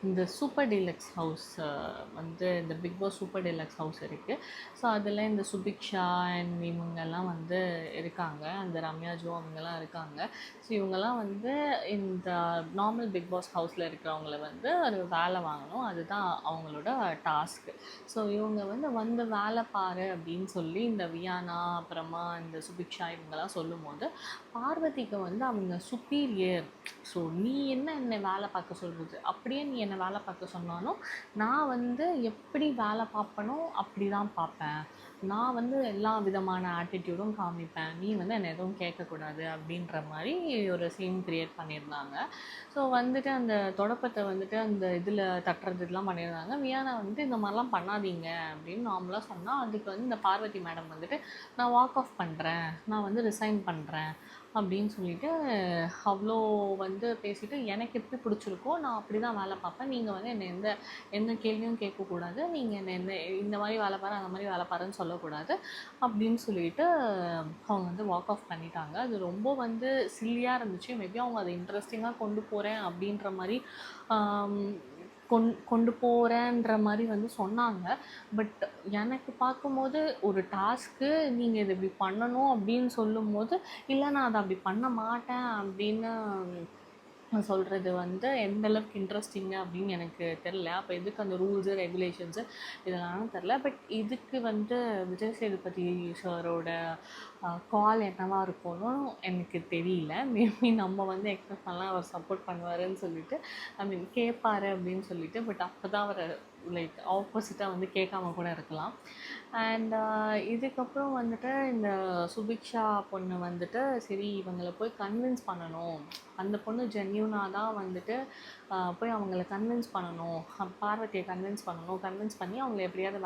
இந்த super deluxe house வந்து இந்த Bigg Boss super deluxe house இருக்குது. ஸோ அதில் இந்த சுபிக்ஷா அண்ட் இவங்கெல்லாம் வந்து இருக்காங்க. அந்த ரம்யா ஜோ அவங்கெல்லாம் இருக்காங்க. ஸோ இவங்கெல்லாம் வந்து இந்த நார்மல் பிக் பாஸ் ஹவுஸில் இருக்கிறவங்கள வந்து ஒரு வேலை வாங்கணும். அதுதான் அவங்களோட டாஸ்க்கு. ஸோ இவங்க வந்து வேலை பாரு அப்படின்னு சொல்லி இந்த வியானா அப்புறமா இந்த சுபிக்ஷா இவங்கெல்லாம் சொல்லும்போது பார்வதிக்கு வந்து அவங்க சுப்பீரியர். ஸோ நீ என்னை வேலை பார்க்க சொல்கிறது, அப்படியே நீ என்னை வேலை பார்க்க சொன்னாலும் நான் வந்து எப்படி வேலை பார்ப்பனோ அப்படி தான் பார்ப்பேன். நான் வந்து எல்லா விதமான ஆட்டிடியூடும் காமிப்பேன். நீ வந்து என்னை எதுவும் கேட்கக்கூடாது அப்படின்ற மாதிரி ஒரு சீன் க்ரியேட் பண்ணியிருந்தாங்க. ஸோ வந்துட்டு அந்த தொடப்பத்தை வந்துட்டு அந்த இதில் தட்டுறது இதெல்லாம் பண்ணியிருந்தாங்க. வியானா வந்துட்டு இந்த மாதிரிலாம் பண்ணாதீங்க அப்படின்னு நார்மலாக சொன்னால், அதுக்கு வந்து இந்த பார்வதி மேடம் வந்துட்டு நான் வாக் ஆஃப் பண்ணுறேன், நான் வந்து ரிசைன் பண்ணுறேன் அப்படின்னு சொல்லிட்டு அவ்வளோ வந்து பேசிவிட்டு, எனக்கு எப்படி பிடிச்சிருக்கோ நான் அப்படி தான் வேலை பார்ப்பேன். நீங்கள் வந்து என்னை எந்த கேள்வியும் கேட்கக்கூடாது. நீங்கள் என்ன இந்த மாதிரி வேலை பாரு அந்த மாதிரி வேலை பாருன்னு சொல்லக்கூடாது அப்படின்னு சொல்லிட்டு அவங்க வந்து வாக் ஆஃப் பண்ணிட்டாங்க. அது ரொம்ப வந்து சில்லியாக இருந்துச்சு. மேபி அவங்க அதை இன்ட்ரெஸ்டிங்காக கொண்டு போகிறேன் அப்படின்ற மாதிரி கொண்டு போகிறேன்ற மாதிரி வந்து சொன்னாங்க. பட் எனக்கு பார்க்கும்போது ஒரு டாஸ்க்கு நீங்கள் இது இப்படி பண்ணணும் அப்படின்னு சொல்லும்போது, இல்லை நான் அதை அப்படி பண்ண மாட்டேன் அப்படின்னு சொல்கிறது வந்து எந்த அளவுக்கு இன்ட்ரெஸ்டிங்கு அப்படின்னு எனக்கு தெரில. அப்போ எதுக்கு அந்த ரூல்ஸு ரெகுலேஷன்ஸு இதெல்லாம் தெரில. பட் இதுக்கு வந்து விஜய் சேதுபதி சாரோட கால் என்னவாக இருக்கும்னு எனக்கு தெரியல. மேபி நம்ம வந்து எக்ஸ்பெக்ட் பண்ணலாம் அவர் சப்போர்ட் பண்ணுவாருன்னு சொல்லிட்டு, ஐ மீன் கேட்பாரு அப்படின்னு சொல்லிட்டு. பட் அப்போ தான் அவர் லைக் ஆப்போசிட்டாக வந்து கேட்காம கூட இருக்கலாம். அண்ட் இதுக்கப்புறம் வந்துட்டு இந்த சுபிக்ஷா பொண்ணு வந்துட்டு சரி இவங்களை போய் கன்வின்ஸ் பண்ணணும், அந்த பொண்ணு ஜென்யூனாக தான் வந்துட்டு போய் அவங்கள கன்வின்ஸ் பண்ணணும், பார்வதியை கன்வின்ஸ் பண்ணி அவங்கள எப்படியாவது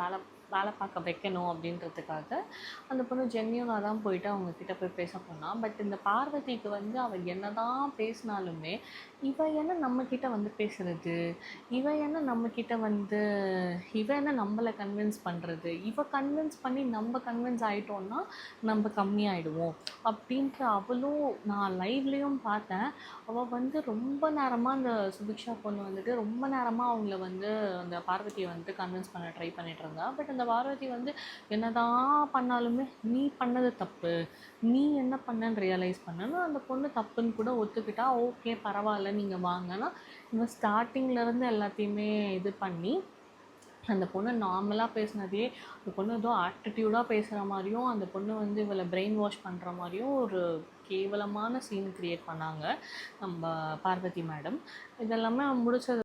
வேலை பார்க்க வைக்கணும் அப்படின்றதுக்காக அந்த பொண்ணு ஜென்யூனாக தான் போயிட்டு அவங்கக்கிட்ட போய் பேச போனால். பட் இந்த பார்வதிக்கு வந்து அவள் என்ன தான் பேசினாலுமே இவ என்ன நம்மக்கிட்ட வந்து பேசுகிறது, இவ என்ன நம்மக்கிட்ட வந்து இவ என்ன நம்மளை கன்வின்ஸ் பண்ணுறது, இவ கன்வின்ஸ் பண்ணி நம்ம கன்வின்ஸ் ஆகிட்டோன்னா நம்ம கம்மியாயிடுவோம் அப்படின்ற அவளும் நான் லைவ்லேயும் பார்த்தேன். அவள் வந்து ரொம்ப நேரமாக அந்த சுபிக்ஷா பொண்ணு வந்துட்டு ரொம்ப நேரமாக அவங்கள வந்து அந்த பார்வதியை வந்துட்டு கன்வின்ஸ் பண்ண ட்ரை பண்ணிட்டு இருந்தா. பட் அந்த பார்வதி வந்து என்னதான் பண்ணாலுமே நீ பண்ணது தப்பு, நீ என்ன பண்ணன்னு ரியலைஸ் பண்ணனா அந்த பொண்ணு தப்புன்னு கூட ஒத்துக்கிட்டா. ஓகே பரவாயில்ல நீங்கள் வாங்கன்னா இவன் ஸ்டார்டிங்லேருந்து எல்லாத்தையுமே இது பண்ணி அந்த பொண்ணு நார்மலாக பேசினதையே அந்த பொண்ணு ஏதோ ஆட்டிடியூடாக பேசுகிற மாதிரியும் அந்த பொண்ணு வந்து இவளை பிரெயின் வாஷ் பண்ணுற மாதிரியும் ஒரு கேவலமான சீன் க்ரியேட் பண்ணாங்க நம்ம பார்வதி மேடம். இதெல்லாமே முடிச்சது